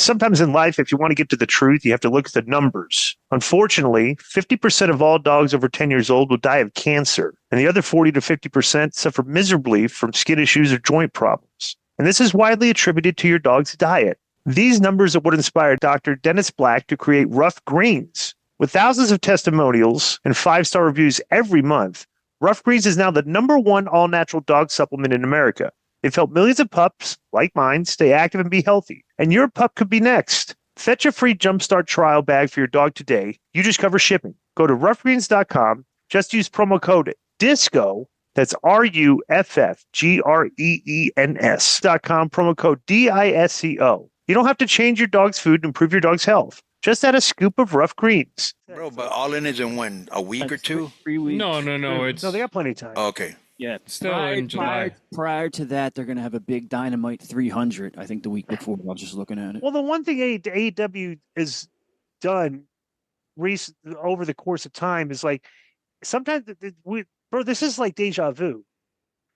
sometimes in life, if you want to get to the truth, you have to look at the numbers. Unfortunately, 50% of all dogs over 10 years old will die of cancer, and the other 40 to 50% suffer miserably from skin issues or joint problems. And this is widely attributed to your dog's diet. These numbers are what inspired Dr. Dennis Black to create Rough Greens. With thousands of testimonials and 5-star reviews every month, Rough Greens is now the #1 all-natural dog supplement in America. They've helped millions of pups, like mine, stay active and be healthy. And your pup could be next. Fetch a free Jumpstart trial bag for your dog today. You just cover shipping. Go to roughgreens.com. Just use promo code DISCO. That's RUFFGREENS.com. Promo code DISCO. You don't have to change your dog's food to improve your dog's health. Just add a scoop of Rough Greens. Bro, but All In is in when? A week or two? 3 weeks. No. No, they got plenty of time. Okay. Yeah, Still in July. Prior to that, they're going to have a big Dynamite 300, I think the week before. I was just looking at it. Well, the one thing AEW has done over the course of time is like, sometimes, this is like deja vu.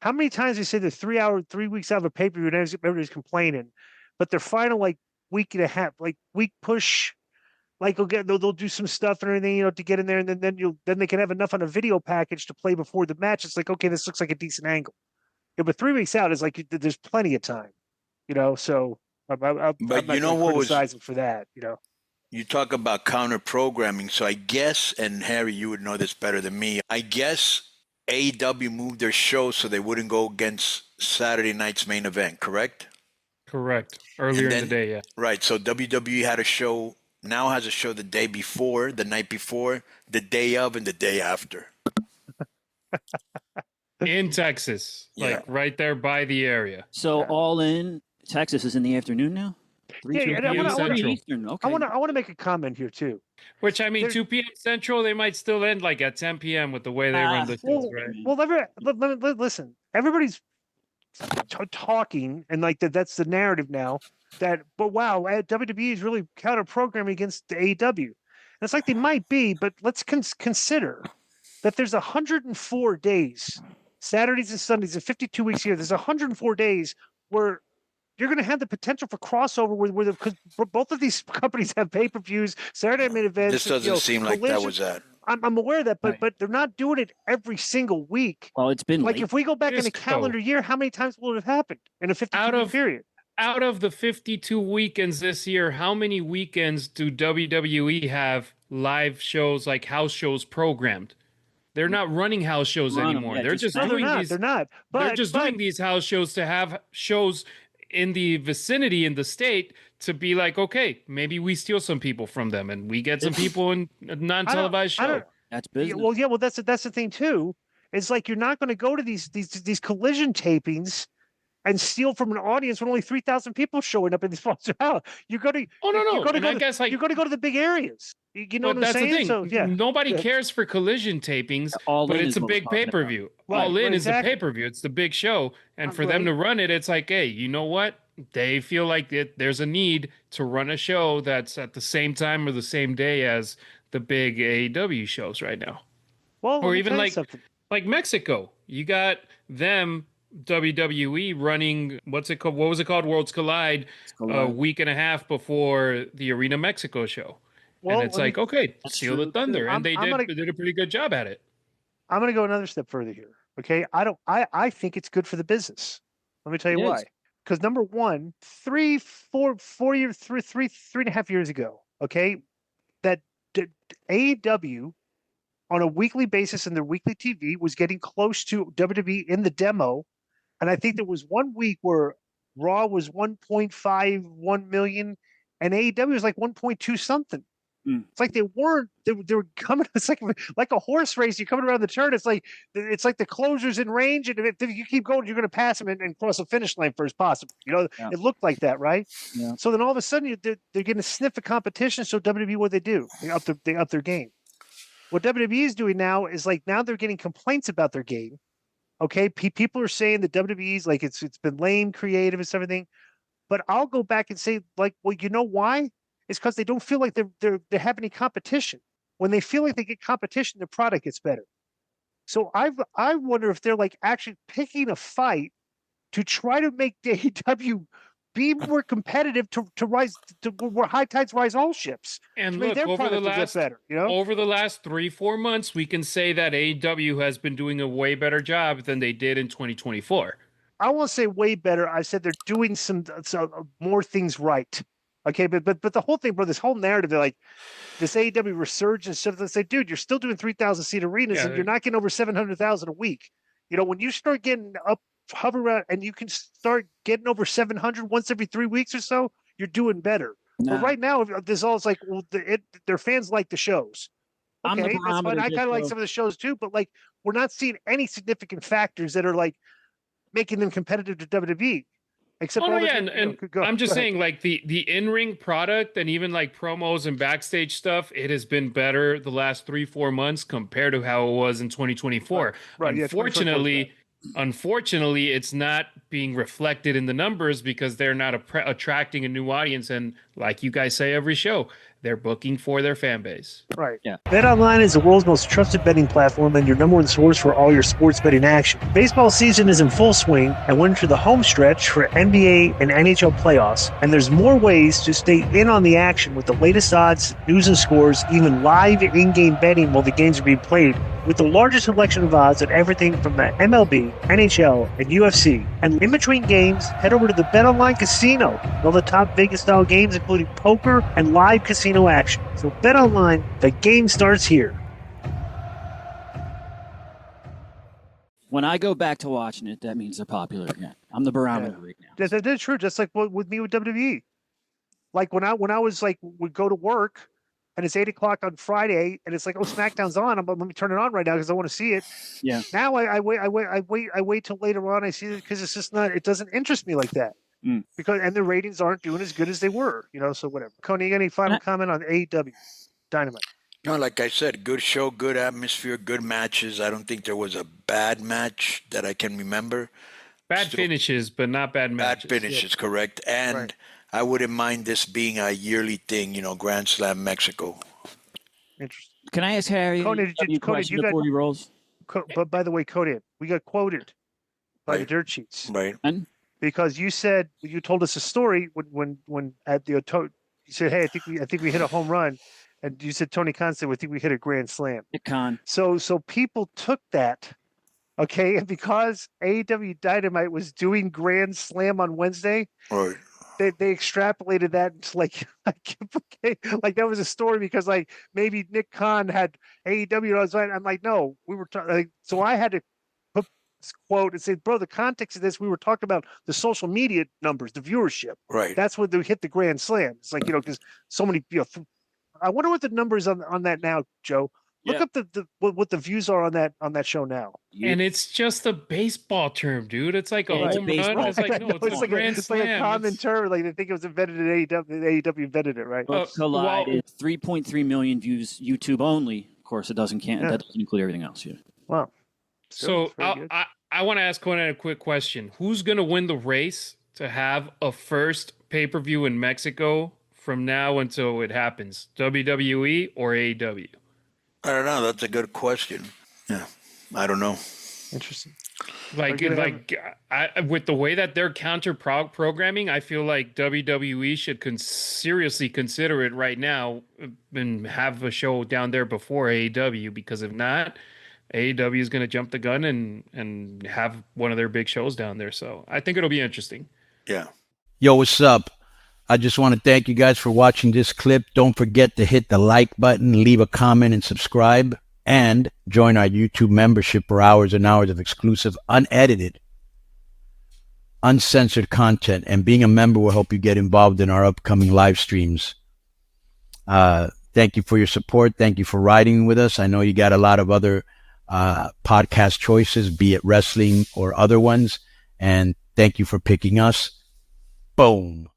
How many times they say they're 3 weeks out of a pay-per-view and everybody's complaining, but their final week and a half, week push, they'll do some stuff and everything, to get in there, and then they can have enough on a video package to play before the match. It's like, okay, this looks like a decent angle. Yeah, but 3 weeks out is like there's plenty of time, So I'm not criticizing for that, You talk about counter programming, so I guess, and Harry, you would know this better than me. I guess AEW moved their show so they wouldn't go against Saturday night's main event, correct? Correct. Earlier in the day, yeah. Right. So WWE has a show the day before, the night before, the day of, and the day after. In Texas, right there by the area. So All In, Texas is in the afternoon now? 3 p.m. Central. Eastern. Okay. I want to make a comment here too. Which, 2 p.m. Central, they might still end at 10 p.m. with the way they run the shows, right? Well, listen, everybody's talking, and that's the narrative now. But wow, WWE is really counter-programming against the AEW. And it's like they might be, but let's consider that there's 104 days, Saturdays and Sundays, and 52 weeks here. There's 104 days where you're going to have the potential for crossover because both of these companies have pay-per-views, Saturday main events. This doesn't seem like that was that. I'm aware of that, but they're not doing it every single week. Well, it's been if we go back in a calendar year, how many times will it have happened in a 52-week period? Out of the 52 weekends this year, how many weekends do WWE have live shows, like house shows, programmed? They're not running house shows anymore. They're just doing these. They're not. They're just doing these house shows to have shows in the vicinity in the state to be like, okay, maybe we steal some people from them and we get some people in a non-televised show. That's business. Well, that's the thing too. It's like you're not going to go to these collision tapings and steal from an audience when only 3,000 people showing up in this foster house. You go to you got to go to the big areas. You know what I'm saying? So nobody cares for collision tapings, but it's a big pay-per-view. All In is a pay-per-view. It's the big show, and for them to run it, it's like, hey, you know what? They feel like there's a need to run a show that's at the same time or the same day as the big AEW shows right now. Well, or even like Mexico, you got them. WWE running what's it called? What was it called? Worlds Collide a week and a half before the Arena Mexico show. Well, and it's like, okay, steal the thunder. And they did a pretty good job at it. I'm going to go another step further here. Okay. I think it's good for the business. Let me tell you why. Because number one, 3.5 years ago, okay, that AEW on a weekly basis in their weekly TV was getting close to WWE in the demo. And I think there was 1 week where Raw was 1.51 million and AEW was like 1.2 something. It's like they were coming. It's like a horse race. You're coming around the turn. It's like the closer's in range, and if you keep going, you're going to pass them and cross the finish line first possible. It looked like that, right? Yeah. So then all of a sudden they're getting a sniff of competition. So WWE, what they do? They up their game. What WWE is doing now is now they're getting complaints about their game. Okay, people are saying that WWE's it's been lame, creative, and everything. But I'll go back and say well, you know why? It's because they don't feel like they have any competition. When they feel like they get competition, their product gets better. So I wonder if they're actually picking a fight to try to make AEW be more competitive to rise to where high tides rise all ships. And look, over the last better, over the last 3-4 months, we can say that AEW has been doing a way better job than they did in 2024. I won't say way better. I said they're doing some more things right. Okay, but the whole thing, bro, this whole narrative, they're like this AEW resurgence stuff. They say, dude, you're still doing 3,000 seat arenas and you're not getting over 700,000 a week. When you start getting up, hover around, and you can start getting over 700 once every 3 weeks or so, you're doing better. But right now, this all is like, well, their fans like the shows. Okay, that's fine. I kind of like some of the shows too, but like we're not seeing any significant factors that are like making them competitive to WWE. Except I'm just saying, like the in-ring product and even like promos and backstage stuff, it has been better the last 3-4 months compared to how it was in 2024. Right. Unfortunately, it's not being reflected in the numbers because they're not attracting a new audience. And like you guys say every show, they're booking for their fan base. Right. Yeah. BetOnline is the world's most trusted betting platform and your number one source for all your sports betting action. Baseball season is in full swing, and we're into the home stretch for NBA and NHL playoffs. And there's more ways to stay in on the action with the latest odds, news and scores, even live in-game betting while the games are being played. With the largest selection of odds on everything from the MLB, NHL, and UFC. And in between games, head over to the BetOnline Casino. All the top Vegas-style games, including poker and live casino action. So BetOnline, the game starts here. When I go back to watching it, that means they're popular again. I'm the barometer right now. That's true. Just like with me with WWE. Like when I was like, would go to work, and it's 8:00 on Friday, and it's like, oh, SmackDown's on. Let me turn it on right now because I want to see it. Yeah. Now I wait till later on. I see it because it's just not. It doesn't interest me like that because the ratings aren't doing as good as they were. So whatever. Coney, you got any final comment on AEW Dynamite? No, like I said, good show, good atmosphere, good matches. I don't think there was a bad match that I can remember. Bad finishes, but not bad matches. Bad finishes, correct. And right. I wouldn't mind this being a yearly thing, Grand Slam Mexico. Interesting. Can I ask Harry a question before he rolls? But by the way, Conan, we got quoted by the dirt sheets. Right. Because you told us a story when at the you said, hey, I think we hit a home run. And you said Tony Khan said, we think we hit a grand slam. Khan. So people took that, okay, and because AEW Dynamite was doing grand slam on Wednesday, right. They extrapolated that into like that was a story because like maybe Nick Khan had AEW. I'm like, no, we were so I had to put this quote and say, bro, the context of this, we were talking about the social media numbers, the viewership. Right. That's when they hit the grand slam. It's like because so many. I wonder what the numbers on that now, Joe. Look up what the views are on that show now. And it's just a baseball term, dude. It's like a home run. It's like it's like grand slam. Like a common term. Like they think it was invented in AEW. AEW invented it, right? Collide is 3.3 million views YouTube only. Of course, it doesn't that doesn't include everything else. Yeah. Wow. So I want to ask Conan a quick question. Who's going to win the race to have a first pay-per-view in Mexico from now until it happens? WWE or AEW? I don't know. That's a good question. Yeah, I don't know. Interesting. With the way that they're counter programming, I feel like WWE should seriously consider it right now and have a show down there before AEW. Because if not, AEW is going to jump the gun and have one of their big shows down there. So I think it'll be interesting. Yeah. Yo, what's up? I just want to thank you guys for watching this clip. Don't forget to hit the like button, leave a comment, and subscribe. And join our YouTube membership for hours and hours of exclusive, unedited, uncensored content. And being a member will help you get involved in our upcoming live streams. Thank you for your support. Thank you for riding with us. I know you got a lot of other podcast choices, be it wrestling or other ones. And thank you for picking us. Boom.